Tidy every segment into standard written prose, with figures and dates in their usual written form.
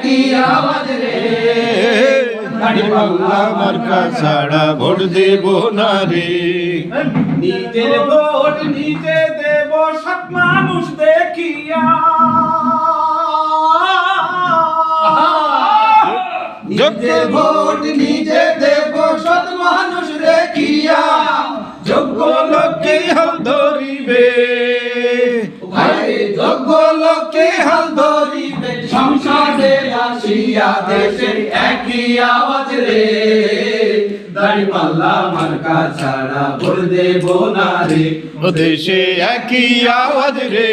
কি আওয়াজ রে দাড়িপাল্লা মার্কা ছাড়া ভোট দেব না রে। নিজের ভোট নিজে দেব সৎ মানুষ দেখিয়া নিজের ভোট নিজে দেব সৎ মানুষ দেখিয়া যোগ্য লোককে হাল ধরিবে যোগ্য লোককে হাল ধরিবে সংসদে আসিয়া দেশে একই আওয়াজ রে দাড়িপাল্লা মার্কা ছাড়া ভোট দেব না রে। ও দেশে একই আওয়াজ রে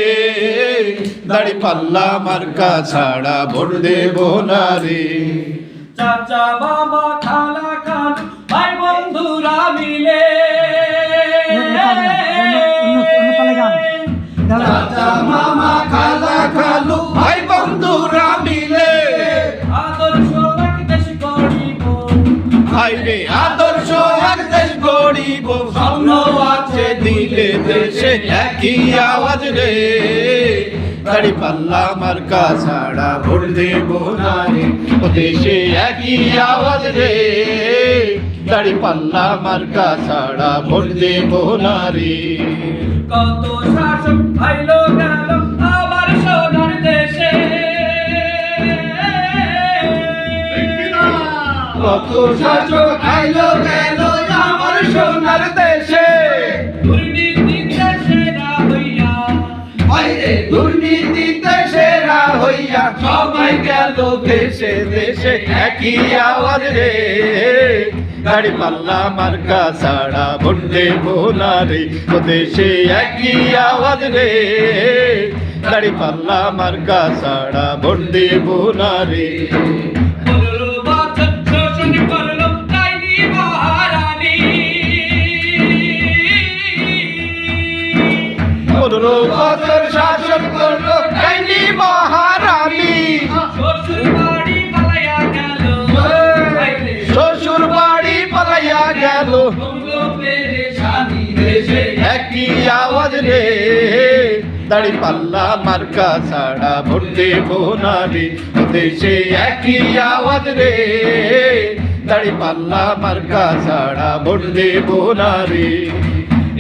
দাড়িপাল্লা মার্কা ছাড়া ভোট দেব না রে। চাচা বাবা খালা খান ভাই বন্ধুরা মিলে চাচা মামা খালা খালু ভাই বন্ধুরা মিলে আদর্শ এক দেশ গড়িব ভাইরে আদর্শ এক দেশ গড়িব স্বপ্ন আছে দিলে দেশে একই আওয়াজ রে দাড়িপাল্লা মার্কা ছাড়া ভোট দেব না রে। ও দেশে একই আওয়াজ রে দাড়িপাল্লা মার্কা ছাড়া ভোট দেব না রে। কত শাসক আইলো গেল আবার সোনার দেশে কত শাসক আইলো গেল আমার সোনার দেশে দুর্নীতিতে সেরা হইয়া বাইরে দুর্নীতিতে সেরা হইয়া সবাই গেল দেশে দেশে একই আওয়াজ রে দাড়িপাল্লা মার্কা ছাড়া ভোট দেব না রে। ও দেশে একই আওয়াজ রে দাড়িপাল্লা মার্কা ছাড়া ভোট দেব না রে। 15 বছর শোষণ করলো ডাইনি মহারানী 15 বছর শাসন করলো ডাইনি মহারানী শ্বশুর বাড়ি পালাইয়া গেল শ্বশুর বাড়ি পালাইয়া গেল বঙ্গলো পেরেশানি দেশে একই আওয়াজ রে দাড়িপাল্লা মার্কা ছাড়া ভোট দেব না রে। ও দেশে একই আওয়াজ রে দাড়িপাল্লা মার্কা ছাড়া ভোট দেব না রে।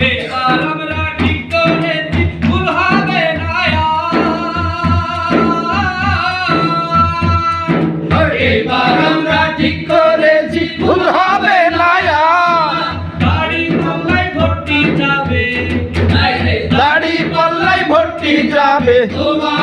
এবার আমরা ঠিক করেছি ভুল হবে না আর। এবার আমরা ঠিক করেছি ভুল হবে না আর। গাড়ি পাল্লায় ভর্তি যাবে দাড়িপাল্লাই ভর্তি যাবে তোমার